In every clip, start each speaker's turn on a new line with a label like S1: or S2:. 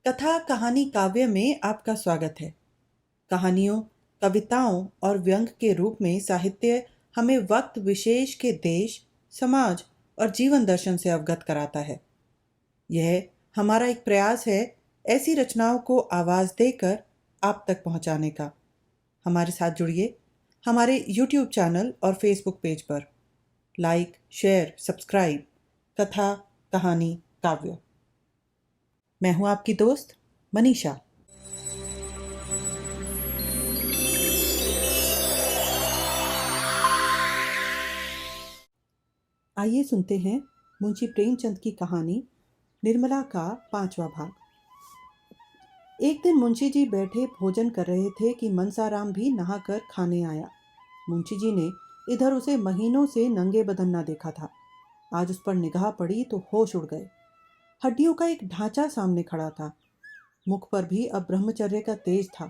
S1: कथा कहानी काव्य में आपका स्वागत है। कहानियों, कविताओं और व्यंग के रूप में साहित्य हमें वक्त विशेष के देश, समाज और जीवन दर्शन से अवगत कराता है। यह हमारा एक प्रयास है ऐसी रचनाओं को आवाज़ देकर आप तक पहुंचाने का। हमारे साथ जुड़िए हमारे YouTube चैनल और Facebook पेज पर। Like, share, subscribe. कथा कहानी काव्य। मैं हूं आपकी दोस्त मनीषा। आइए सुनते हैं मुंशी प्रेमचंद की कहानी निर्मला का 5वां भाग। एक दिन मुंशी जी बैठे भोजन कर रहे थे कि मनसाराम भी नहाकर खाने आया। मुंशी जी ने इधर उसे महीनों से नंगे बदन ना देखा था। आज उस पर निगाह पड़ी तो होश उड़ गए। हड्डियों का एक ढांचा सामने खड़ा था। मुख पर भी अब ब्रह्मचर्य का तेज था,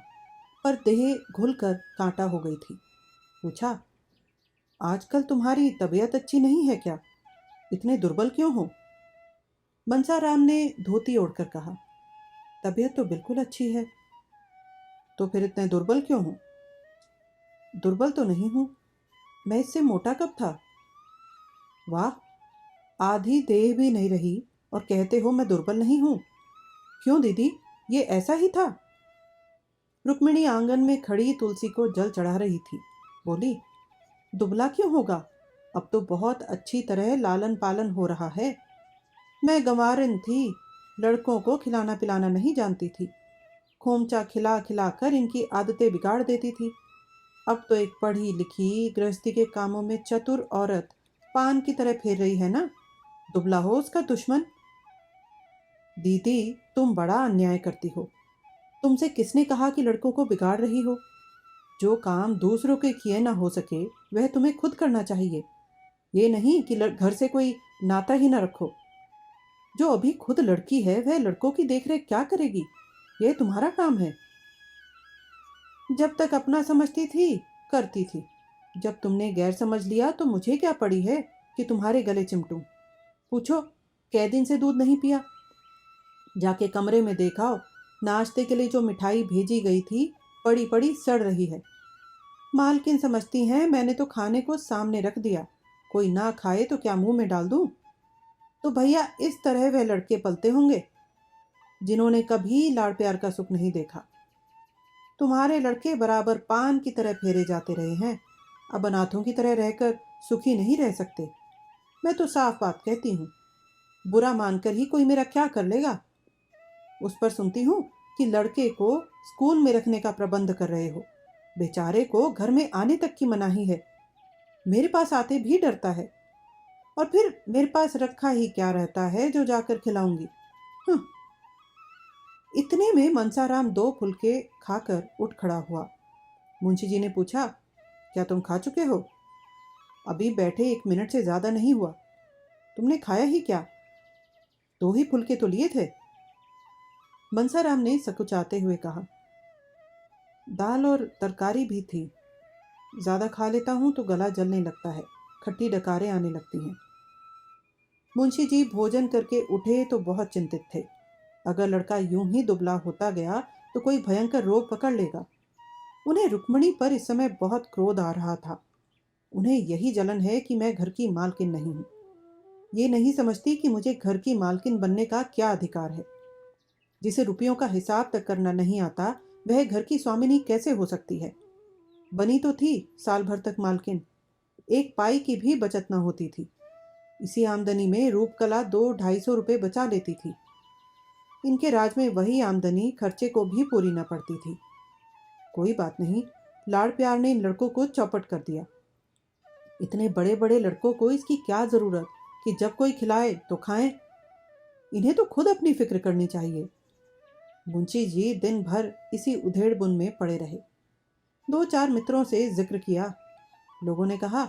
S1: पर देह घुलकर कांटा हो गई थी। पूछा, आजकल तुम्हारी तबीयत अच्छी नहीं है क्या? इतने दुर्बल क्यों हो? बंसाराम ने धोती ओढ़कर कहा, तबीयत तो बिल्कुल अच्छी है। तो फिर इतने दुर्बल क्यों हो? दुर्बल तो नहीं हूं, मैं इससे मोटा कब था? वाह, आधी देह भी नहीं रही और कहते हो मैं दुर्बल नहीं हूं। क्यों दीदी, ये ऐसा ही था? रुक्मिणी आंगन में खड़ी तुलसी को जल चढ़ा रही थी। बोली, दुबला क्यों होगा? अब तो बहुत अच्छी तरह लालन पालन हो रहा है। मैं गंवारिन थी, लड़कों को खिलाना पिलाना नहीं जानती थी। खोमचा खिला खिला कर इनकी आदतें बिगाड़ देती थी। अब तो एक पढ़ी लिखी गृहस्थी के कामों में चतुर औरत पान की तरह फेर रही है ना। दुबला हो उसका दुश्मन। दीदी, तुम बड़ा अन्याय करती हो। तुमसे किसने कहा कि लड़कों को बिगाड़ रही हो? जो काम दूसरों के किए ना हो सके वह तुम्हें खुद करना चाहिए। ये नहीं कि घर से कोई नाता ही ना रखो। जो अभी खुद लड़की है वह लड़कों की देखरेख क्या करेगी? यह तुम्हारा काम है। जब तक अपना समझती थी करती थी। जब तुमने गैर समझ लिया तो मुझे क्या पड़ी है कि तुम्हारे गले चिमटूं। पूछो, कै दिन से दूध नहीं पिया? जाके कमरे में देखाओ, नाश्ते के लिए जो मिठाई भेजी गई थी पड़ी पड़ी सड़ रही है। मालकिन समझती हैं मैंने तो खाने को सामने रख दिया, कोई ना खाए तो क्या मुंह में डाल दूं? तो भैया इस तरह वह लड़के पलते होंगे जिन्होंने कभी लाड़ प्यार का सुख नहीं देखा। तुम्हारे लड़के बराबर पान की तरह फेरे जाते रहे हैं। अब अनाथों की तरह रहकर सुखी नहीं रह सकते। मैं तो साफ बात कहती हूँ, बुरा मानकर ही कोई मेरा क्या कर लेगा। उस पर सुनती हूँ कि लड़के को स्कूल में रखने का प्रबंध कर रहे हो। बेचारे को घर में आने तक की मनाही है। मेरे पास आते भी डरता है। और फिर मेरे पास रखा ही क्या रहता है जो जाकर खिलाऊंगी? इतने में मनसाराम 2 फुलके खाकर उठ खड़ा हुआ। मुंशी जी ने पूछा, क्या तुम खा चुके हो? अभी बैठे 1 मिनट से ज्यादा नहीं हुआ। तुमने खाया ही क्या? 2 ही फुलके तो लिए थे। मनसाराम ने सकुचाते हुए कहा, दाल और तरकारी भी थी। ज्यादा खा लेता हूं तो गला जलने लगता है, खट्टी डकारें आने लगती हैं। मुंशी जी भोजन करके उठे तो बहुत चिंतित थे। अगर लड़का यूं ही दुबला होता गया तो कोई भयंकर रोग पकड़ लेगा। उन्हें रुक्मिणी पर इस समय बहुत क्रोध आ रहा था। उन्हें यही जलन है कि मैं घर की मालकिन नहीं हूं। ये नहीं समझती कि मुझे घर की मालकिन बनने का क्या अधिकार है। जिसे रुपयों का हिसाब तक करना नहीं आता वह घर की स्वामिनी कैसे हो सकती है? बनी तो थी साल भर तक मालकिन, 1 पाई की भी बचत न होती थी। इसी आमदनी में रूपकला 200-250 रुपये बचा लेती थी। इनके राज में वही आमदनी खर्चे को भी पूरी न पड़ती थी। कोई बात नहीं, लाड़ प्यार ने इन लड़कों को चौपट कर दिया। इतने बड़े बड़े लड़कों को इसकी क्या जरूरत कि जब कोई खिलाए तो खाएं। इन्हें तो खुद अपनी फिक्र करनी चाहिए। मुंशी जी दिन भर इसी उधेड़ बुन में पड़े रहे। 2-4 मित्रों से जिक्र किया। लोगों ने कहा,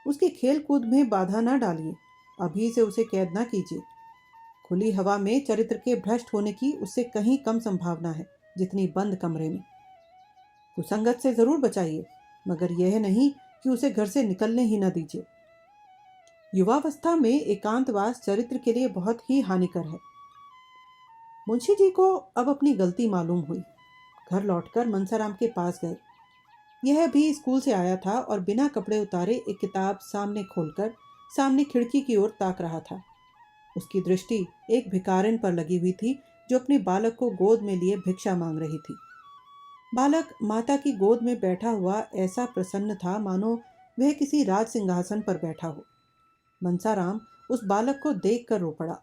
S1: उसकी खेल कूद में बाधा न डालिए, अभी से उसे कैद न कीजिए। खुली हवा में चरित्र के भ्रष्ट होने की उससे कहीं कम संभावना है जितनी बंद कमरे में। कुसंगत से जरूर बचाइए, मगर यह नहीं कि उसे घर से निकलने ही न दीजिए। युवावस्था में एकांतवास चरित्र के लिए बहुत ही हानिकर है। मुंशी जी को अब अपनी गलती मालूम हुई। घर लौटकर मनसाराम के पास गए। यह भी स्कूल से आया था और बिना कपड़े उतारे एक किताब सामने खोलकर सामने खिड़की की ओर ताक रहा था। उसकी दृष्टि एक भिखारिन पर लगी हुई थी जो अपने बालक को गोद में लिए भिक्षा मांग रही थी। बालक माता की गोद में बैठा हुआ ऐसा प्रसन्न था मानो वह किसी राज सिंहासन पर बैठा हो। मनसाराम उस बालक को देखकर रो पड़ा।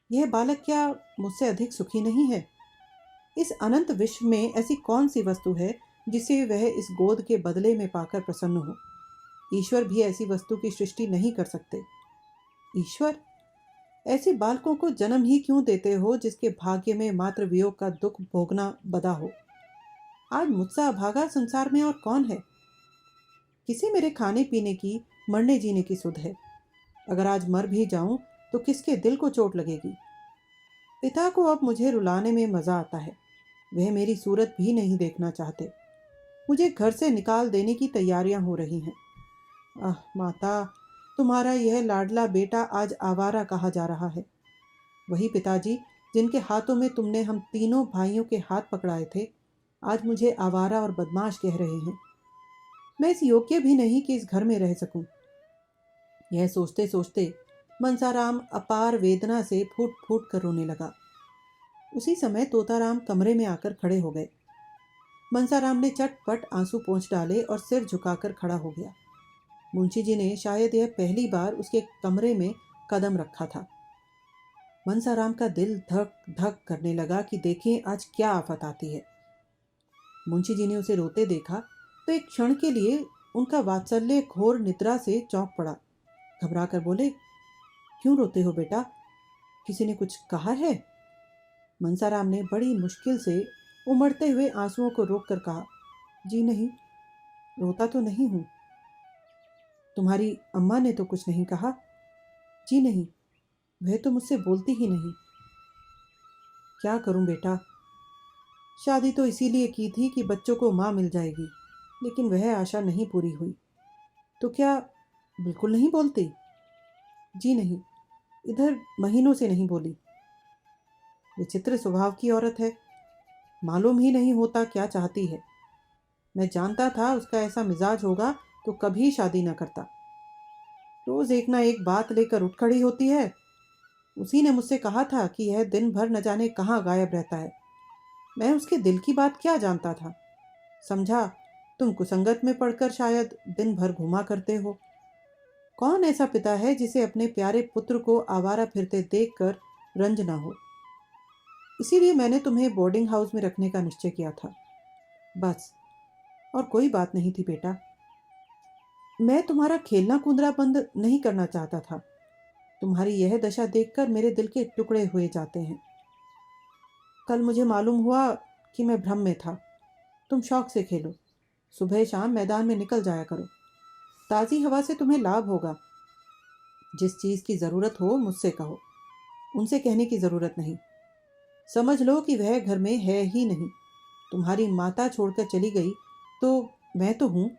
S1: यह बालक क्या मुझसे अधिक सुखी नहीं है? इस अनंत विश्व में ऐसी कौन सी वस्तु है जिसे वह इस गोद के बदले में पाकर प्रसन्न हो? ईश्वर भी ऐसी वस्तु की सृष्टि नहीं कर सकते। ईश्वर, ऐसे बालकों को जन्म ही क्यों देते हो जिसके भाग्य में मात्र वियोग का दुख भोगना बदा हो? आज मुझसे अभागा संसार में और कौन है? किसे मेरे खाने पीने की, मरने जीने की सुध है? अगर आज मर भी जाऊं तो किसके दिल को चोट लगेगी? पिता को अब मुझे रुलाने में मजा आता है। वह मेरी सूरत भी नहीं देखना चाहते। मुझे घर से निकाल देने की तैयारियां हो रही हैं। आह माता, तुम्हारा यह लाडला बेटा आज आवारा कहा जा रहा है। वही पिताजी जिनके हाथों में तुमने हम तीनों भाइयों के हाथ पकड़ाए थे, आज मुझे आवारा और बदमाश कह रहे हैं। मैं इस योग्य भी नहीं कि इस घर में रह सकूं। यह सोचते सोचते मनसाराम अपार वेदना से फूट फूट कर रोने लगा। उसी समय तोताराम कमरे में आकर खड़े हो गए। मनसाराम ने चटपट आंसू पोंछ डाले और सिर झुकाकर खड़ा हो गया। मुंशी जी ने शायद यह पहली बार उसके कमरे में कदम रखा था। मनसाराम का दिल धक धक करने लगा कि देखें आज क्या आफत आती है। मुंशी जी ने उसे रोते देखा तो एक क्षण के लिए उनका वात्सल्य घोर निद्रा से चौंक पड़ा। घबरा कर बोले, क्यों रोते हो बेटा? किसी ने कुछ कहा है? मनसाराम ने बड़ी मुश्किल से उमड़ते हुए आंसुओं को रोककर कहा, जी नहीं, रोता तो नहीं हूं। तुम्हारी अम्मा ने तो कुछ नहीं कहा? जी नहीं, वह तो मुझसे बोलती ही नहीं। क्या करूं बेटा? शादी तो इसीलिए की थी कि बच्चों को माँ मिल जाएगी, लेकिन वह आशा नहीं पूरी हुई। तो क्या बिल्कुल नहीं बोलती? जी नहीं, इधर महीनों से नहीं बोली। विचित्र स्वभाव की औरत है। मालूम ही नहीं होता क्या चाहती है। मैं जानता था उसका ऐसा मिजाज होगा तो कभी शादी न करता। रोज एक ना एक बात लेकर उठ खड़ी होती है। उसी ने मुझसे कहा था कि यह दिन भर न जाने कहाँ गायब रहता है। मैं उसके दिल की बात क्या जानता था। समझा तुम कुसंगत में पड़कर शायद दिन भर घूमा करते हो। कौन ऐसा पिता है जिसे अपने प्यारे पुत्र को आवारा फिरते देखकर रंज ना हो। इसीलिए मैंने तुम्हें बोर्डिंग हाउस में रखने का निश्चय किया था, बस, और कोई बात नहीं थी बेटा। मैं तुम्हारा खेलना कूदना बंद नहीं करना चाहता था। तुम्हारी यह दशा देखकर मेरे दिल के टुकड़े हुए जाते हैं। कल मुझे मालूम हुआ कि मैं भ्रम में था। तुम शौक से खेलो, सुबह शाम मैदान में निकल जाया करो। ताज़ी हवा से तुम्हें लाभ होगा। जिस चीज़ की ज़रूरत हो मुझसे कहो, उनसे कहने की ज़रूरत नहीं। समझ लो कि वह घर में है ही नहीं। तुम्हारी माता छोड़कर चली गई तो मैं तो हूँ।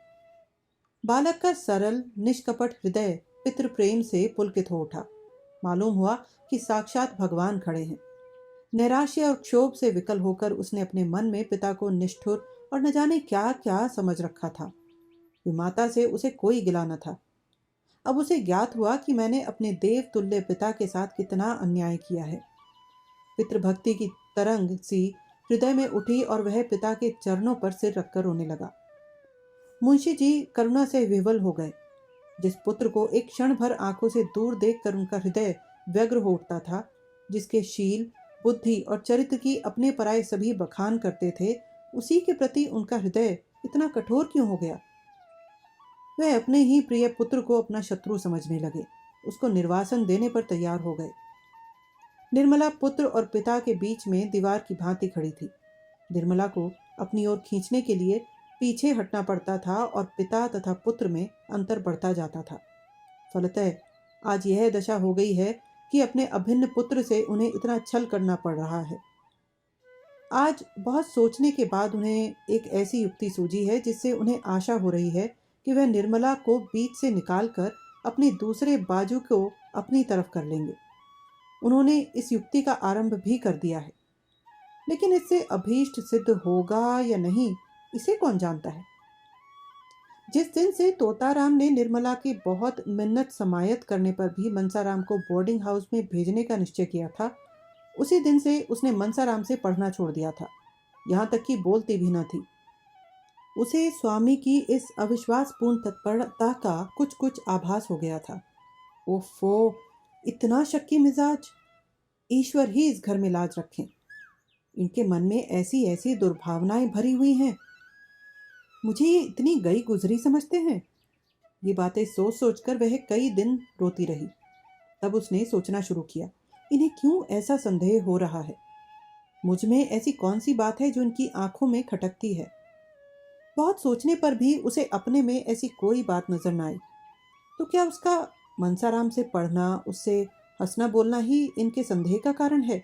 S1: बालक का सरल निष्कपट हृदय पितृ प्रेम से पुलकित हो उठा। मालूम हुआ कि साक्षात भगवान खड़े हैं। नैराश्य और क्षोभ से विकल होकर उसने अपने मन में पिता को निष्ठुर और न जाने क्या क्या समझ रखा था। विमाता से उसे कोई गिला न था। अब उसे ज्ञात हुआ कि मैंने अपने देव तुल्य पिता के साथ कितना अन्याय किया है। पितृभक्ति की तरंग सी हृदय में उठी और वह पिता के चरणों पर सिर रखकर रोने लगा। मुंशी जी करुणा से विह्वल हो गए। जिस पुत्र को एक क्षण भर आंखों से दूर देखकर उनका हृदय व्यग्र हो उठता था, जिसके शील, बुद्धि और चरित्र की अपने पराये सभी बखान करते थे, उसी के प्रति उनका हृदय इतना कठोर क्यों हो गया? वह अपने ही प्रिय पुत्र को अपना शत्रु समझने लगे। उसको निर्वासन देने पर तैयार हो गए। निर्मला पुत्र और पिता के बीच में दीवार की भांति खड़ी थी। निर्मला को अपनी ओर खींचने के लिए पीछे हटना पड़ता था और पिता तथा पुत्र में अंतर बढ़ता जाता था। फलतः आज यह दशा हो गई है कि अपने अभिन्न पुत्र से उन्हें इतना छल करना पड़ रहा है। आज बहुत सोचने के बाद उन्हें एक ऐसी युक्ति सूझी है जिससे उन्हें आशा हो रही है कि वह निर्मला को बीच से निकालकर अपने दूसरे बाजू को अपनी तरफ कर लेंगे। उन्होंने इस युक्ति का आरंभ भी कर दिया है। लेकिन इससे अभीष्ट सिद्ध होगा या नहीं, इसे कौन जानता है। जिस दिन से तोताराम ने निर्मला की बहुत मिन्नत समायत करने पर भी मनसाराम को बोर्डिंग हाउस में भेजने का निश्चय किया था, उसी दिन से उसने मनसाराम से पढ़ना छोड़ दिया था। यहाँ तक कि बोलती भी न थी। उसे स्वामी की इस अविश्वासपूर्ण तत्परता का कुछ कुछ आभास हो गया था। ओफो, इतना शक्की मिजाज! ईश्वर ही इस घर में लाज रखें। इनके मन में ऐसी ऐसी दुर्भावनाएं भरी हुई हैं। मुझे ये इतनी गई गुजरी समझते हैं। ये बातें सोच सोच कर वह कई दिन रोती रही। तब उसने सोचना शुरू किया, इन्हें क्यों ऐसा संदेह हो रहा है। मुझ में ऐसी कौन सी बात है जो इनकी आंखों में खटकती है। बहुत सोचने पर भी उसे अपने में ऐसी कोई बात नजर न आई। तो क्या उसका मनसाराम से पढ़ना, उससे हंसना बोलना ही इनके संदेह का कारण है।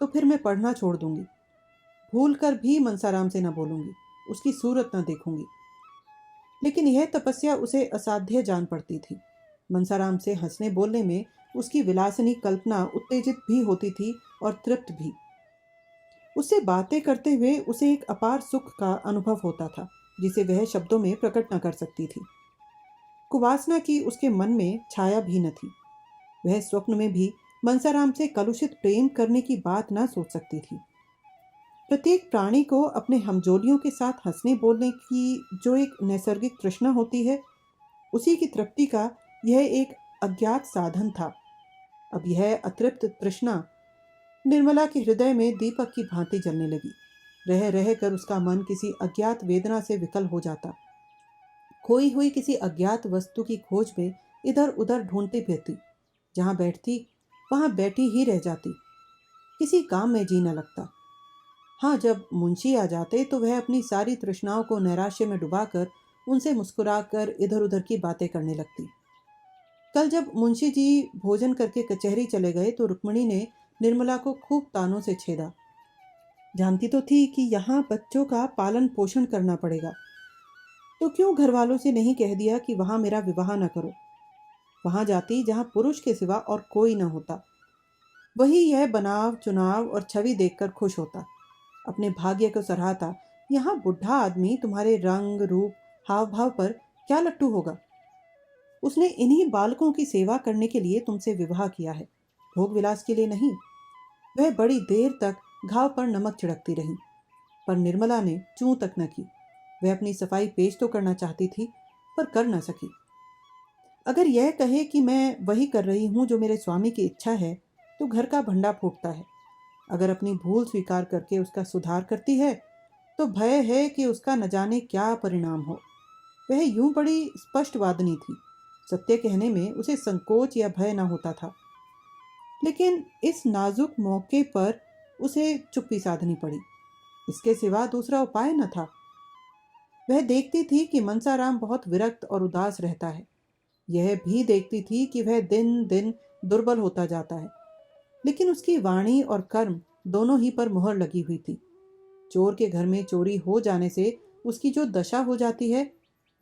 S1: तो फिर मैं पढ़ना छोड़ दूंगी। भूल कर भी मनसाराम से न बोलूंगी, उसकी सूरत न देखूंगी। लेकिन यह तपस्या उसे असाध्य जान पड़ती थी। मनसाराम से हंसने बोलने में उसकी विलासिनी कल्पना उत्तेजित भी होती थी और तृप्त भी। उससे बातें करते हुए उसे एक अपार सुख का अनुभव होता था, जिसे वह शब्दों में प्रकट न कर सकती थी। कुवासना की उसके मन में छाया भी न थी। वह स्वप्न में भी मनसाराम से कलुषित प्रेम करने की बात न सोच सकती थी। प्रत्येक प्राणी को अपने हमजोलियों के साथ हंसने बोलने की जो एक नैसर्गिक तृष्णा होती है, उसी की तृप्ति का यह एक अज्ञात साधन था। अब यह अतृप्त तृष्णा निर्मला के हृदय में दीपक की भांति जलने लगी। रह रह कर उसका मन किसी अज्ञात वेदना से विकल हो जाता। खोई हुई किसी अज्ञात वस्तु की खोज में इधर उधर ढूंढती फिरती। जहाँ बैठती वहाँ बैठी ही रह जाती। किसी काम में जी न लगता। हाँ, जब मुंशी आ जाते तो वह अपनी सारी तृष्णाओं को नैराश्य में डुबाकर उनसे मुस्कुराकर इधर उधर की बातें करने लगती। कल जब मुंशी जी भोजन करके कचहरी चले गए तो रुक्मणी ने निर्मला को खूब तानों से छेदा। जानती तो थी कि यहाँ बच्चों का पालन पोषण करना पड़ेगा, तो क्यों घर वालों से नहीं कह दिया कि वहाँ मेरा विवाह न करो। वहाँ जाती जहाँ पुरुष के सिवा और कोई न होता। वही यह बनाव चुनाव और छवि देखकर खुश होता, अपने भाग्य को सराहता। यहाँ बुढ़ा आदमी तुम्हारे रंग रूप हाव भाव पर क्या लट्टू होगा। उसने इन्हीं बालकों की सेवा करने के लिए तुमसे विवाह किया है, भोग विलास के लिए नहीं। वह बड़ी देर तक घाव पर नमक छिड़कती रही, पर निर्मला ने चूं तक न की। वह अपनी सफाई पेश तो करना चाहती थी, पर कर न सकी। अगर यह कहे कि मैं वही कर रही हूं जो मेरे स्वामी की इच्छा है, तो घर का भंडा फूटता है। अगर अपनी भूल स्वीकार करके उसका सुधार करती है, तो भय है कि उसका न जाने क्या परिणाम हो। वह यूं बड़ी स्पष्टवादिनी थी। सत्य कहने में उसे संकोच या भय न होता था। लेकिन इस नाजुक मौके पर उसे चुप्पी साधनी पड़ी। इसके सिवा दूसरा उपाय न था। वह देखती थी कि मनसाराम बहुत विरक्त और उदास रहता है। यह भी देखती थी कि वह दिन दिन दुर्बल होता जाता है। लेकिन उसकी वाणी और कर्म दोनों ही पर मुहर लगी हुई थी। चोर के घर में चोरी हो जाने से उसकी जो दशा हो जाती है,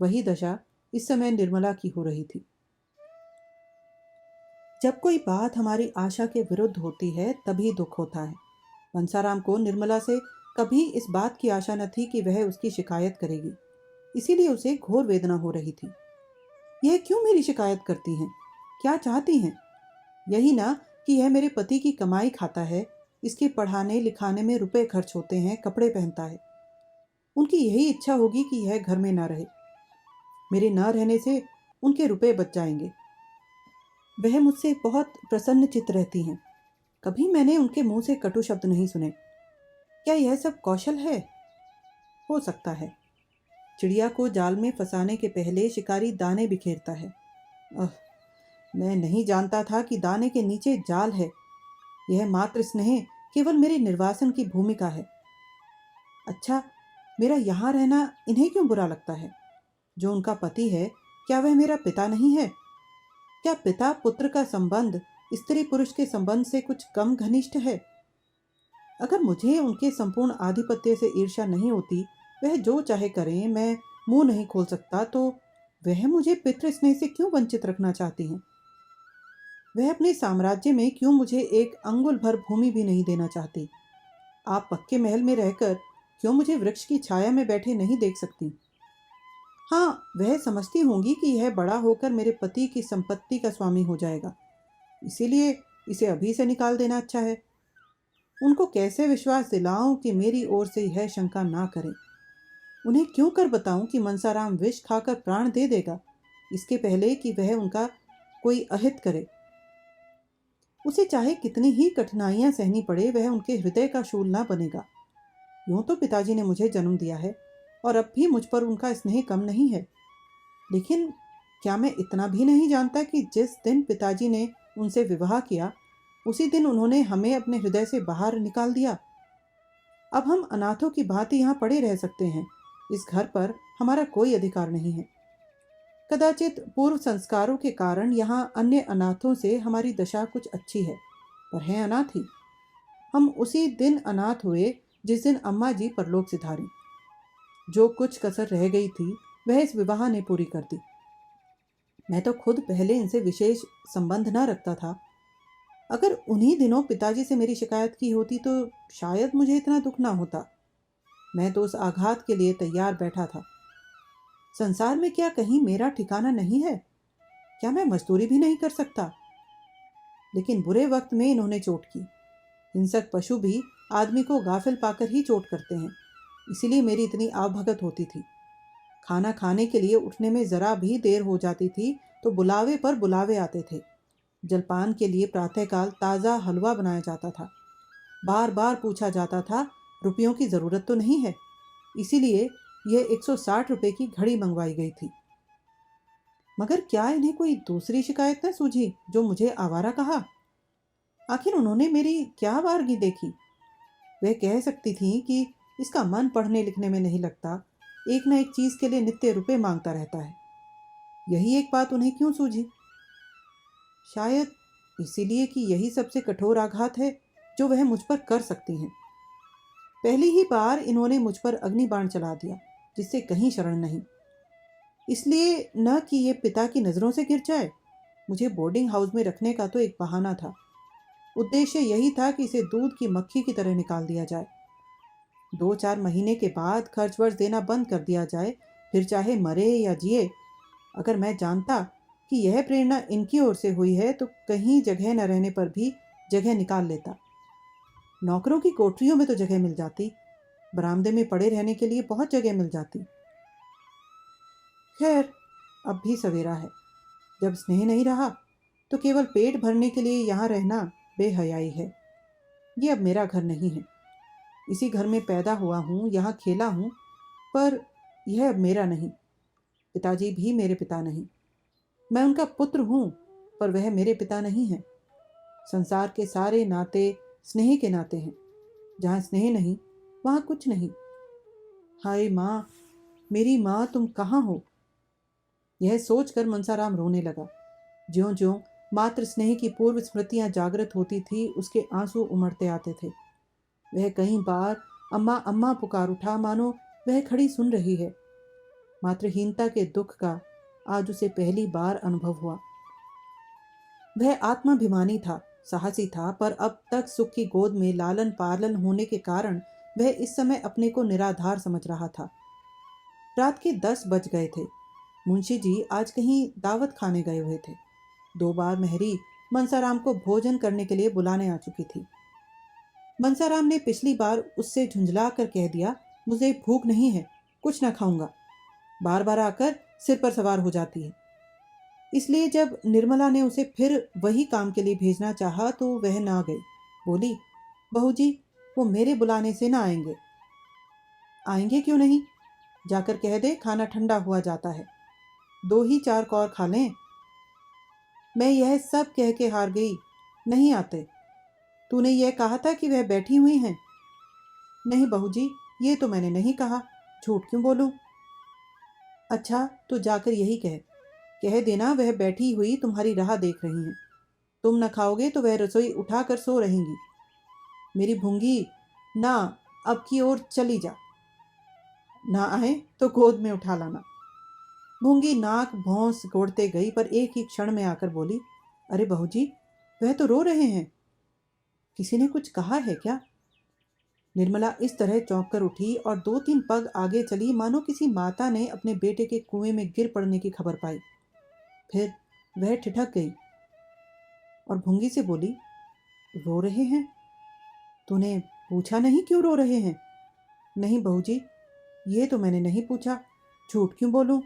S1: वही दशा इस समय निर्मला की हो रही थी। जब कोई बात हमारी आशा के विरुद्ध होती है, तभी दुख होता है। मनसाराम को निर्मला से कभी इस बात की आशा न थी कि वह उसकी शिकायत करेगी। इसीलिए उसे घोर वेदना हो रही थी। यह क्यों मेरी शिकायत करती हैं? क्या चाहती हैं? यही ना कि यह मेरे पति की कमाई खाता है, इसके पढ़ाने लिखाने में रुपए खर्च होते हैं, कपड़े पहनता है। उनकी यही इच्छा होगी कि यह घर में ना रहे। मेरे ना रहने से उनके रुपए बच जाएंगे। वह मुझसे बहुत प्रसन्न चित्त रहती हैं। कभी मैंने उनके मुंह से कटु शब्द नहीं सुने। क्या यह सब कौशल है? हो सकता है। चिड़िया को जाल में फंसाने के पहले शिकारी दाने बिखेरता है। मैं नहीं जानता था कि दाने के नीचे जाल है। यह मात्र स्नेह केवल मेरे निर्वासन की भूमिका है। अच्छा, मेरा यहाँ रहना इन्हें क्यों बुरा लगता है? जो उनका पति है, क्या वह मेरा पिता नहीं है? क्या पिता पुत्र का संबंध स्त्री पुरुष के संबंध से कुछ कम घनिष्ठ है? अगर मुझे उनके संपूर्ण आधिपत्य से ईर्ष्या नहीं होती, वह जो चाहे करें, मैं मुंह नहीं खोल सकता, तो वह मुझे पितृ स्नेह से क्यों वंचित रखना चाहती हैं? वह अपने साम्राज्य में क्यों मुझे एक अंगुल भर भूमि भी नहीं देना चाहती? आप पक्के महल में रहकर क्यों मुझे वृक्ष की छाया में बैठे नहीं देख सकती? हाँ, वह समझती होंगी कि यह बड़ा होकर मेरे पति की संपत्ति का स्वामी हो जाएगा, इसीलिए इसे अभी से निकाल देना अच्छा है। उनको कैसे विश्वास दिलाऊं कि मेरी ओर से यह शंका ना करें? उन्हें क्यों कर बताऊं कि मनसाराम विष खाकर प्राण दे देगा, इसके पहले कि वह उनका कोई अहित करे। उसे चाहे कितनी ही कठिनाइयां सहनी पड़े, वह उनके हृदय का शूल ना बनेगा। यूं तो पिताजी ने मुझे जन्म दिया है और अब भी मुझ पर उनका स्नेह कम नहीं है, लेकिन क्या मैं इतना भी नहीं जानता कि जिस दिन पिताजी ने उनसे विवाह किया, उसी दिन उन्होंने हमें अपने हृदय से बाहर निकाल दिया। अब हम अनाथों की भांति यहाँ पड़े रह सकते हैं। इस घर पर हमारा कोई अधिकार नहीं है। कदाचित पूर्व संस्कारों के कारण यहाँ अन्य अनाथों से हमारी दशा कुछ अच्छी है, पर हैं अनाथ ही। हम उसी दिन अनाथ हुए जिस दिन अम्मा जी परलोक सिधारी। जो कुछ कसर रह गई थी वह इस विवाह ने पूरी कर दी। मैं तो खुद पहले इनसे विशेष संबंध न रखता था। अगर उन्हीं दिनों पिताजी से मेरी शिकायत की होती तो शायद मुझे इतना दुख ना होता। मैं तो उस आघात के लिए तैयार बैठा था। संसार में क्या कहीं मेरा ठिकाना नहीं है? क्या मैं मजदूरी भी नहीं कर सकता? लेकिन बुरे वक्त में इन्होंने चोट की। हिंसक पशु भी आदमी को गाफिल पाकर ही चोट करते हैं, इसीलिए मेरी इतनी आवभगत होती थी। खाना खाने के लिए उठने में जरा भी देर हो जाती थी तो बुलावे पर बुलावे आते थे। जलपान के लिए प्रातःकाल ताज़ा हलवा बनाया जाता था। बार बार पूछा जाता था, रुपयों की ज़रूरत तो नहीं है? इसीलिए यह 160 रुपये की घड़ी मंगवाई गई थी। मगर क्या इन्हें कोई दूसरी शिकायत न सूझी जो मुझे आवारा कहा? आखिर उन्होंने मेरी क्या वारगी देखी? वह कह सकती थी कि इसका मन पढ़ने लिखने में नहीं लगता, एक न एक चीज़ के लिए नित्य रुपए मांगता रहता है। यही एक बात उन्हें क्यों सूझी? शायद इसीलिए कि यही सबसे कठोर आघात है जो वह मुझ पर कर सकती हैं। पहली ही बार इन्होंने मुझ पर अग्निबाण चला दिया, जिससे कहीं शरण नहीं। इसलिए न कि ये पिता की नज़रों से गिर जाए। मुझे बोर्डिंग हाउस में रखने का तो एक बहाना था। उद्देश्य यही था कि इसे दूध की मक्खी की तरह निकाल दिया जाए। 2-4 महीने के बाद खर्च वर्च देना बंद कर दिया जाए, फिर चाहे मरे या जिए। अगर मैं जानता कि यह प्रेरणा इनकी ओर से हुई है तो कहीं जगह न रहने पर भी जगह निकाल लेता। नौकरों की कोठरियों में तो जगह मिल जाती, बरामदे में पड़े रहने के लिए बहुत जगह मिल जाती। खैर, अब भी सवेरा है। जब स्नेह नहीं रहा तो केवल पेट भरने के लिए यहाँ रहना बेहयाई है। ये अब मेरा घर नहीं है। इसी घर में पैदा हुआ हूँ, यहाँ खेला हूँ, पर यह अब मेरा नहीं। पिताजी भी मेरे पिता नहीं। मैं उनका पुत्र हूँ, पर वह मेरे पिता नहीं है। संसार के सारे नाते स्नेह के नाते हैं। जहाँ स्नेह नहीं वहाँ कुछ नहीं। हाय माँ, मेरी माँ, तुम कहाँ हो? यह सोचकर मनसाराम रोने लगा। ज्यों ज्यों मात्र स्नेह की पूर्व स्मृतियां जागृत होती थी, उसके आंसू उमड़ते आते थे। वह कई बार अम्मा अम्मा पुकार उठा, मानो वह खड़ी सुन रही है। मातृहीनता के दुख का आज उसे पहली बार अनुभव हुआ। वह आत्माभिमानी था, साहसी था, पर अब तक सुख की गोद में लालन पालन होने के कारण वह इस समय अपने को निराधार समझ रहा था। रात के 10 बज गए थे। मुंशी जी आज कहीं दावत खाने गए हुए थे। 2 बार मेहरी मनसाराम को भोजन करने के लिए बुलाने आ चुकी थी। मनसाराम ने पिछली बार उससे झुंझला कर कह दिया, मुझे भूख नहीं है, कुछ ना खाऊंगा। बार बार आकर सिर पर सवार हो जाती है। इसलिए जब निर्मला ने उसे फिर वही काम के लिए भेजना चाहा तो वह ना गई। बोली, बहू जी, वो मेरे बुलाने से ना आएंगे। आएंगे क्यों नहीं? जाकर कह दे खाना ठंडा हुआ जाता है, 2 ही 4 कौर खा लें। मैं यह सब कह के हार गई, नहीं आते। तूने यह कहा था कि वह बैठी हुई हैं। नहीं बहू जी, ये तो मैंने नहीं कहा, झूठ क्यों बोलूं? अच्छा, तो जाकर यही कह देना वह बैठी हुई तुम्हारी राह देख रही हैं। तुम न खाओगे तो वह रसोई उठा कर सो रहेंगी। मेरी भूंगी, ना, अब की ओर चली जा। ना आए तो गोद में उठा लाना। भूंगी नाक भौंस गोड़ते गई, पर एक ही क्षण में आकर बोली, अरे बहू जी, वह तो रो रहे हैं। किसी ने कुछ कहा है क्या? निर्मला इस तरह चौंक कर उठी और 2-3 पग आगे चली, मानो किसी माता ने अपने बेटे के कुएं में गिर पड़ने की खबर पाई। फिर वह ठिठक गई और भूंगी से बोली, रो रहे हैं? तूने पूछा नहीं क्यों रो रहे हैं? नहीं बहू जी, ये तो मैंने नहीं पूछा, झूठ क्यों बोलूं?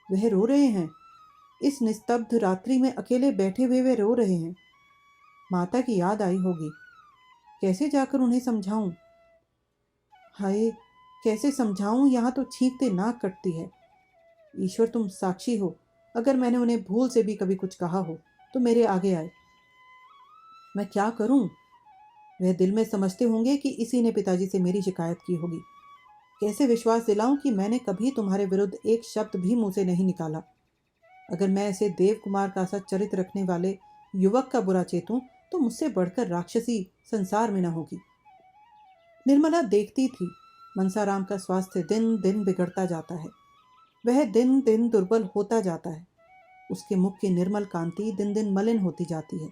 S1: वह रो रहे हैं। इस निस्तब्ध रात्रि में अकेले बैठे हुए वे रो रहे हैं। माता की याद आई होगी। कैसे जाकर उन्हें समझाऊं? हाय, कैसे समझाऊं? यहाँ तो छींकते नाक कटती है। ईश्वर तुम साक्षी हो, अगर मैंने उन्हें भूल से भी कभी कुछ कहा हो तो मेरे आगे आए। मैं क्या करूं? वह दिल में समझते होंगे कि इसी ने पिताजी से मेरी शिकायत की होगी। कैसे विश्वास दिलाऊं कि मैंने कभी तुम्हारे विरुद्ध एक शब्द भी मुंह से नहीं निकाला। अगर मैं ऐसे देव कुमार का सा चरित्र रखने वाले युवक का बुरा चेतूं तो मुझसे बढ़कर राक्षसी संसार में न होगी। निर्मला देखती थी मनसाराम का स्वास्थ्य दिन दिन बिगड़ता जाता है। वह दिन दिन दुर्बल होता जाता है। उसके मुख की निर्मल कांति दिन दिन मलिन होती जाती है।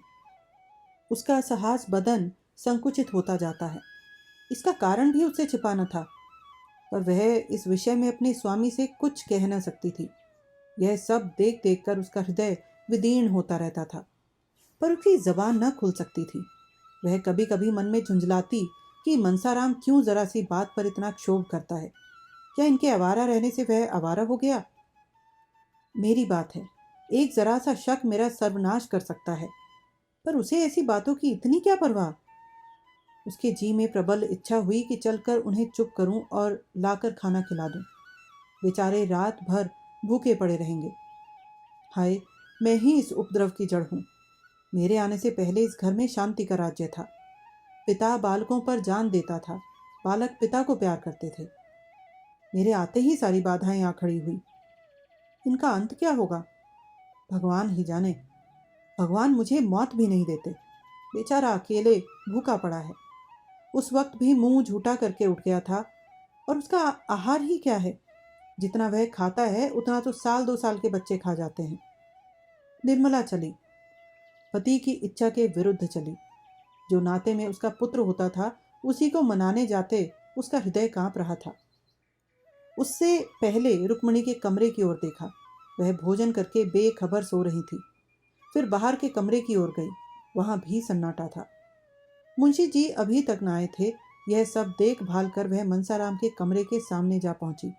S1: उसका साहस बदन संकुचित होता जाता है। इसका कारण भी उससे छिपा न था, पर वह इस विषय में अपने स्वामी से कुछ कह न सकती थी। यह सब देख देख कर उसका हृदय विदीर्ण होता रहता था, पर उसकी जबान न खुल सकती थी। वह कभी कभी मन में झुंझलाती कि मनसाराम क्यों जरा सी बात पर इतना क्षोभ करता है। क्या इनके आवारा रहने से वह आवारा हो गया? मेरी बात है, एक जरा सा शक मेरा सर्वनाश कर सकता है, पर उसे ऐसी बातों की इतनी क्या परवाह? उसके जी में प्रबल इच्छा हुई कि चलकर उन्हें चुप करूं और लाकर खाना खिला दूं। बेचारे रात भर भूखे पड़े रहेंगे। हाय, मैं ही इस उपद्रव की जड़ हूं। मेरे आने से पहले इस घर में शांति का राज्य था। पिता बालकों पर जान देता था, बालक पिता को प्यार करते थे। मेरे आते ही सारी बाधाएं आ खड़ी हुई। इनका अंत क्या होगा भगवान ही जाने। भगवान मुझे मौत भी नहीं देते। बेचारा अकेले भूखा पड़ा है। उस वक्त भी मुंह झूठा करके उठ गया था, और उसका आहार ही क्या है? जितना वह खाता है उतना तो 1-2 साल के बच्चे खा जाते हैं। निर्मला चली, पति की इच्छा के विरुद्ध चली। जो नाते में उसका पुत्र होता था, उसी को मनाने जाते उसका हृदय कांप रहा था। उससे पहले रुक्मणी के कमरे की ओर देखा। वह भोजन करके बेखबर सो रही थी। फिर बाहर के कमरे की ओर गई। वहां भी सन्नाटा था। मुंशी जी अभी तक न आए थे। यह सब देख भाल कर वह मनसाराम के कमरे के सामने जा पहुंची।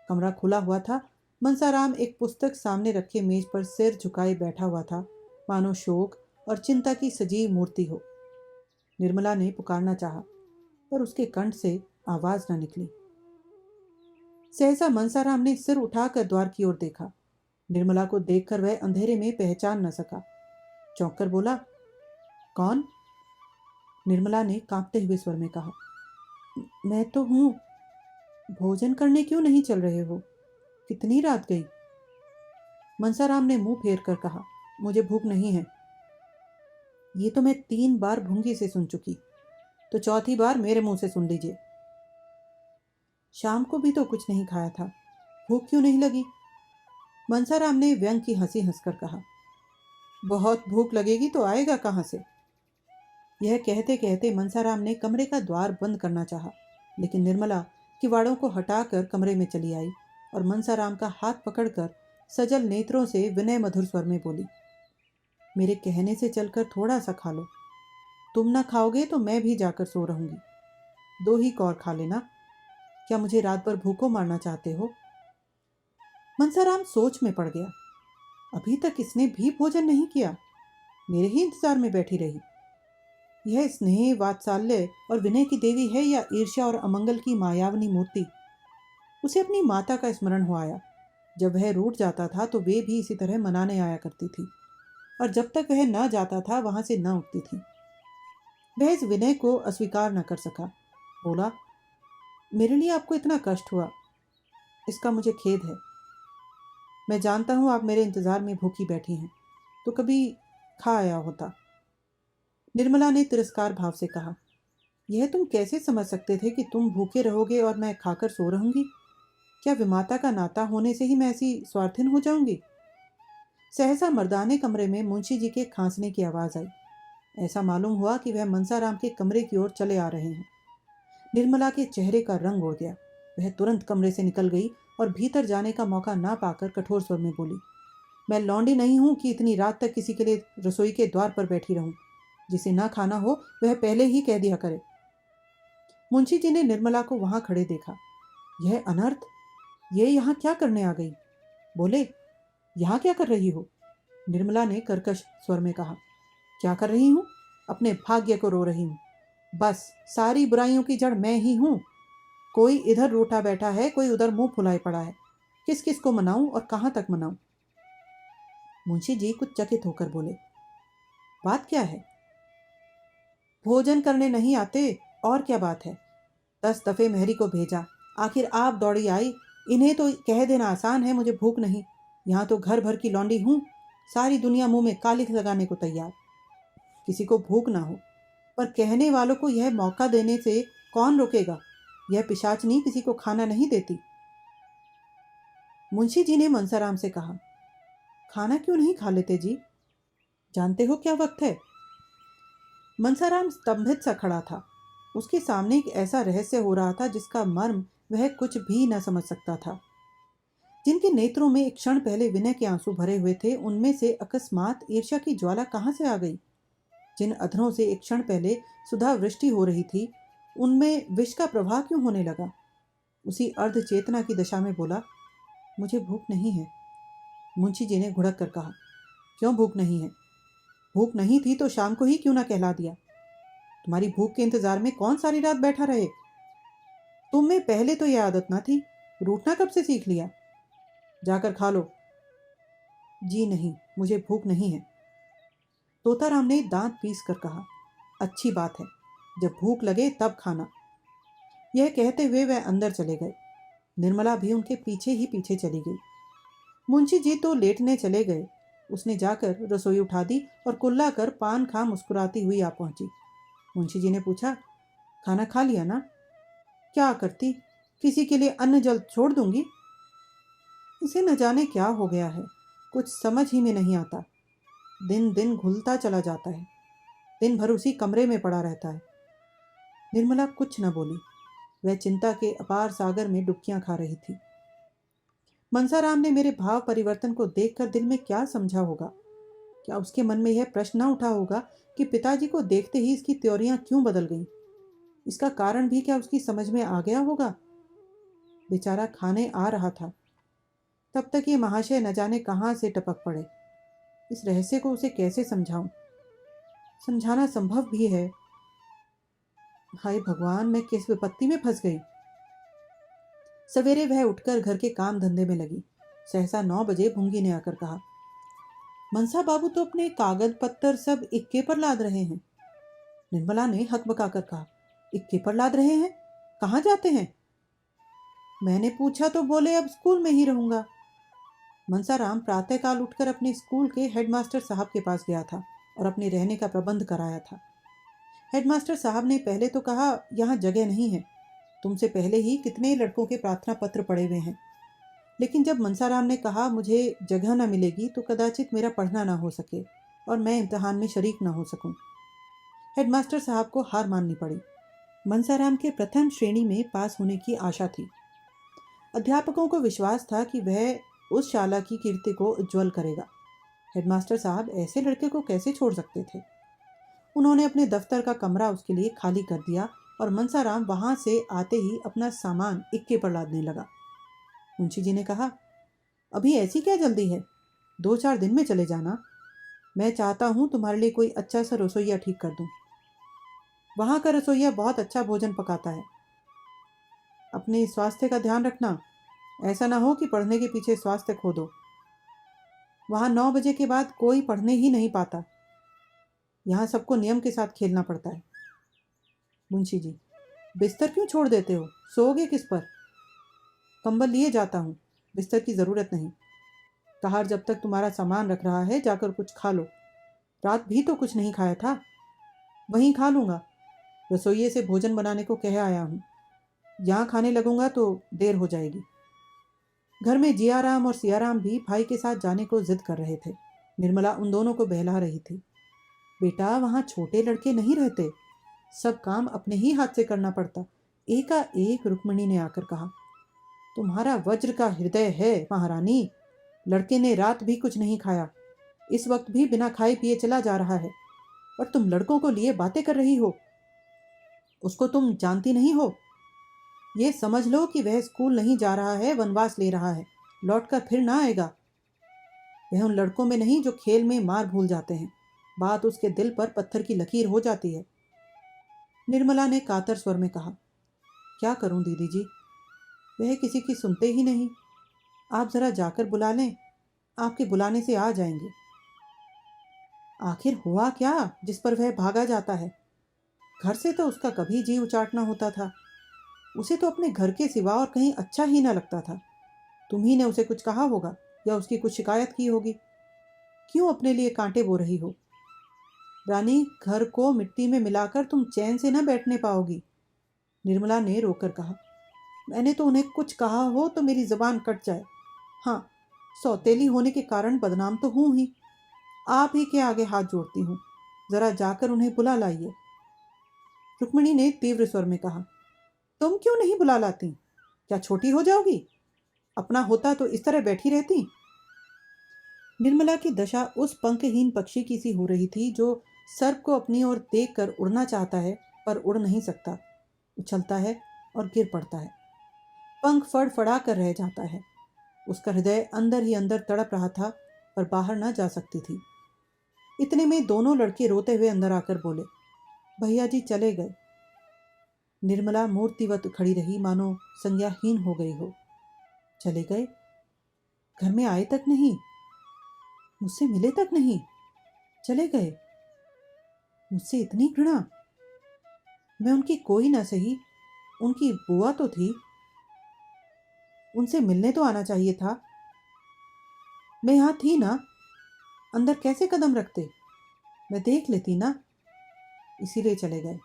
S1: कमरा खुला हुआ था। मनसाराम एक पुस्तक सामने रखे मेज पर सिर झुकाए बैठा हुआ था, मानो शोक और चिंता की सजीव मूर्ति हो। निर्मला ने पुकारना चाहा, पर उसके कंठ से आवाज न निकली। सहसा मनसाराम ने सिर उठाकर द्वार की ओर देखा। निर्मला को देखकर वह अंधेरे में पहचान न सका। चौंक कर बोला, कौन? निर्मला ने कांपते हुए स्वर में कहा, मैं तो हूं। भोजन करने क्यों नहीं चल रहे हो? कितनी रात गई? मनसाराम ने मुंह फेर कर कहा, मुझे भूख नहीं है। ये तो मैं 3 बार भूंगी से सुन चुकी, तो चौथी बार मेरे मुंह से सुन लीजिए। शाम को भी तो कुछ नहीं खाया था, भूख क्यों नहीं लगी? मनसाराम ने व्यंग की हंसी हंसकर कहा, बहुत भूख लगेगी तो आएगा कहां से? यह कहते कहते मनसाराम ने कमरे का द्वार बंद करना चाहा, लेकिन निर्मला किवाड़ों को हटाकर कमरे में चली आई और मनसाराम का हाथ पकड़कर सजल नेत्रों से विनय मधुर स्वर में बोली, मेरे कहने से चलकर थोड़ा सा खा लो। तुम ना खाओगे तो मैं भी जाकर सो रहूंगी। 2 ही कौर खा लेना। क्या मुझे रात भर भूखों मारना चाहते हो? मनसाराम सोच में पड़ गया। अभी तक इसने भी भोजन नहीं किया, मेरे ही इंतजार में बैठी रही। यह स्नेह, वात्सल्य और विनय की देवी है या ईर्ष्या और अमंगल की मायावनी मूर्ति? उसे अपनी माता का स्मरण हो आया। जब वह रूठ जाता था तो वे भी इसी तरह मनाने आया करती थी, और जब तक वह न जाता था वहां से न उठती थी। वह इस विनय को अस्वीकार न कर सका। बोला, मेरे लिए आपको इतना कष्ट हुआ, इसका मुझे खेद है। मैं जानता हूं आप मेरे इंतजार में भूखी बैठी हैं, तो कभी खा आया होता। निर्मला ने तिरस्कार भाव से कहा, यह तुम कैसे समझ सकते थे कि तुम भूखे रहोगे और मैं खाकर सो रहूंगी? क्या विमाता का नाता होने से ही मैं ऐसी स्वार्थिन हो जाऊंगी? सहसा मर्दाने कमरे में मुंशी जी के खांसने की आवाज आई। ऐसा मालूम हुआ कि वह मनसाराम के कमरे की ओर चले आ रहे हैं। निर्मला के चेहरे का रंग उड़ गया। वह तुरंत कमरे से निकल गई और भीतर जाने का मौका ना पाकर कठोर स्वर में बोली, मैं लौंडी नहीं हूं कि इतनी रात तक किसी के लिए रसोई के द्वार पर बैठी रहूं। जिसे ना खाना हो वह पहले ही कह दिया करे। मुंशी जी ने निर्मला को वहां खड़े देखा। यह अनर्थ, ये यहाँ क्या करने आ गई? बोले, यहाँ क्या कर रही हो? निर्मला ने कर्कश स्वर में कहा, क्या कर रही हूं? अपने भाग्य को रो रही हूं। बस सारी बुराइयों की जड़ मैं ही हूं। कोई इधर रूठा बैठा है, कोई उधर मुंह फुलाए पड़ा है। किस किस को मनाऊं और कहां तक मनाऊं? मुंशी जी कुछ चकित होकर बोले, बात क्या है? भोजन करने नहीं आते, और क्या बात है? 10 दफे मेहरी को भेजा, आखिर आप दौड़ी आई। इन्हें तो कह देना आसान है मुझे भूख नहीं। यहाँ तो घर भर की लौंडी हूं, सारी दुनिया मुंह में कालिख लगाने को तैयार। किसी को भूख ना हो, पर कहने वालों को यह मौका देने से कौन रोकेगा? यह पिशाचनी किसी को खाना नहीं देती। मुंशी जी ने मनसाराम से कहा, खाना क्यों नहीं खा लेते जी? जानते हो क्या वक्त है? मनसाराम स्तंभित सा खड़ा था। उसके सामने एक ऐसा रहस्य हो रहा था जिसका मर्म वह कुछ भी न समझ सकता था। जिनके नेत्रों में एक क्षण पहले विनय के आंसू भरे हुए थे, उनमें से अकस्मात ईर्ष्या की ज्वाला कहां से आ गई? जिन अधरों से एक क्षण पहले सुधा वृष्टि हो रही थी, उनमें विष का प्रवाह क्यों होने लगा? उसी अर्ध चेतना की दशा में बोला, मुझे भूख नहीं है। मुंशी जी ने घुड़क कर कहा, क्यों भूख नहीं है? भूख नहीं थी तो शाम को ही क्यों ना कहला दिया? तुम्हारी भूख के इंतजार में कौन सारी रात बैठा रहे? तुम में पहले तो यह आदत ना थी, रूठना कब से सीख लिया? जाकर खा लो। जी नहीं, मुझे भूख नहीं है। तोताराम ने दांत पीस कर कहा, अच्छी बात है, जब भूख लगे तब खाना। यह कहते हुए वह अंदर चले गए। निर्मला भी उनके पीछे ही पीछे चली गई। मुंशी जी तो लेटने चले गए। उसने जाकर रसोई उठा दी और कुल्ला कर पान खा मुस्कुराती हुई आ पहुंची। मुंशी जी ने पूछा, खाना खा लिया ना? क्या करती, किसी के लिए अन्न जल छोड़ दूंगी? इसे न जाने क्या हो गया है, कुछ समझ ही में नहीं आता। दिन दिन घुलता चला जाता है, दिन भर उसी कमरे में पड़ा रहता है। निर्मला कुछ न बोली। वह चिंता के अपार सागर में डुबकियां खा रही थी। मनसाराम ने मेरे भाव परिवर्तन को देखकर दिल में क्या समझा होगा? क्या उसके मन में यह प्रश्न न उठा होगा कि पिताजी को देखते ही इसकी त्योरियां क्यों बदल गईं? इसका कारण भी क्या उसकी समझ में आ गया होगा? बेचारा खाने आ रहा था, तब तक ये महाशय न जाने कहां से टपक पड़े। इस रहस्य को उसे कैसे समझाऊं? समझाना संभव भी है। हाय भगवान, मैं किस विपत्ति में फंस गई। सवेरे वह उठकर घर के काम धंधे में लगी। सहसा 9 बजे भूंगी ने आकर कहा, मनसा बाबू तो अपने कागज पत्तर सब इक्के पर लाद रहे हैं। निर्मला ने हकबकाकर कहा, इक्के पर लाद रहे हैं? कहाँ जाते हैं? मैंने पूछा तो बोले अब स्कूल में ही रहूंगा। मनसाराम प्रातःकाल उठकर अपने स्कूल के हेडमास्टर साहब के पास गया था और अपने रहने का प्रबंध कराया था। हेडमास्टर साहब ने पहले तो कहा, यहाँ जगह नहीं है, तुमसे पहले ही कितने लड़कों के प्रार्थना पत्र पड़े हुए हैं। लेकिन जब मनसाराम ने कहा मुझे जगह न मिलेगी तो कदाचित मेरा पढ़ना ना हो सके और मैं इम्तिहान में शरीक ना हो सकूं। हेडमास्टर साहब को हार माननी पड़ी। मनसाराम के प्रथम श्रेणी में पास होने की आशा थी। अध्यापकों को विश्वास था कि वह उस शाला की कीर्ति को उज्ज्वल करेगा। हेडमास्टर साहब ऐसे लड़के को कैसे छोड़ सकते थे? उन्होंने अपने दफ्तर का कमरा उसके लिए खाली कर दिया और मनसाराम वहां से आते ही अपना सामान इक्के पर लादने लगा। मुंशी जी ने कहा, अभी ऐसी क्या जल्दी है? 2-4 दिन में चले जाना। मैं चाहता हूं तुम्हारे लिए कोई अच्छा सा रसोइया ठीक कर दूं। वहां का रसोइया बहुत अच्छा भोजन पकाता है। अपने स्वास्थ्य का ध्यान रखना, ऐसा ना हो कि पढ़ने के पीछे स्वास्थ्य खो दो। वहां 9 बजे के बाद कोई पढ़ने ही नहीं पाता। यहाँ सबको नियम के साथ खेलना पड़ता है। मुंशी जी, बिस्तर क्यों छोड़ देते हो? सोओगे किस पर? कंबल लिए जाता हूँ, बिस्तर की ज़रूरत नहीं। कहार जब तक तुम्हारा सामान रख रहा है जाकर कुछ खा लो। रात भी तो कुछ नहीं खाया था। वहीं खा लूँगा। रसोइये से भोजन बनाने को कह आया हूँ। यहाँ खाने लगूंगा तो देर हो जाएगी। घर में जियाराम और सियाराम भी भाई के साथ जाने को जिद कर रहे थे। निर्मला उन दोनों को बहला रही थी। बेटा, वहाँ छोटे लड़के नहीं रहते, सब काम अपने ही हाथ से करना पड़ता। एकाएक रुक्मिणी ने आकर कहा, तुम्हारा वज्र का हृदय है महारानी। लड़के ने रात भी कुछ नहीं खाया, इस वक्त भी बिना खाए पिए चला जा रहा है, और तुम लड़कों को लिए बातें कर रही हो। उसको तुम जानती नहीं हो। ये समझ लो कि वह स्कूल नहीं जा रहा है, वनवास ले रहा है, लौटकर फिर ना आएगा। वह उन लड़कों में नहीं जो खेल में मार भूल जाते हैं। बात उसके दिल पर पत्थर की लकीर हो जाती है। निर्मला ने कातर स्वर में कहा, क्या करूं दीदी जी, वह किसी की सुनते ही नहीं। आप जरा जाकर बुला लें, आपके बुलाने से आ जाएंगे। आखिर हुआ क्या जिस पर वह भागा जाता है? घर से तो उसका कभी जी उचाटना होता था। उसे तो अपने घर के सिवा और कहीं अच्छा ही ना लगता था। तुम्ही ने उसे कुछ कहा होगा या उसकी कुछ शिकायत की होगी। क्यों अपने लिए कांटे बो रही हो? रानी, घर को मिट्टी में मिलाकर तुम चैन से न बैठने पाओगी। निर्मला ने रोकर कहा, मैंने तो उन्हें कुछ कहा हो तो मेरी जबान कट जाए। हाँ, सौतेली होने के कारण बदनाम तो हूं ही। आप ही के आगे हाथ जोड़ती हूँ, जरा जाकर उन्हें बुला लाइए। रुक्मिणी ने तीव्र स्वर में कहा, तुम क्यों नहीं बुला लाती? क्या छोटी हो जाओगी? अपना होता तो इस तरह बैठी रहती। निर्मला की दशा उस पंखहीन पक्षी की सी हो रही थी जो सर्प को अपनी ओर देखकर उड़ना चाहता है पर उड़ नहीं सकता, उछलता है और गिर पड़ता है, पंख फड़फड़ा कर रह जाता है। उसका हृदय अंदर ही अंदर तड़प रहा था पर बाहर ना जा सकती थी। इतने में दोनों लड़के रोते हुए अंदर आकर बोले, भैया जी चले गए। निर्मला मूर्तिवत खड़ी रही, मानो संज्ञाहीन हो गई हो। चले गए? घर में आए तक नहीं, मुझसे मिले तक नहीं, चले गए? मुझसे इतनी घृणा? मैं उनकी कोई ना सही, उनकी बुआ तो थी, उनसे मिलने तो आना चाहिए था। मैं यहाँ थी ना, अंदर कैसे कदम रखते? मैं देख लेती ना, इसीलिए चले गए।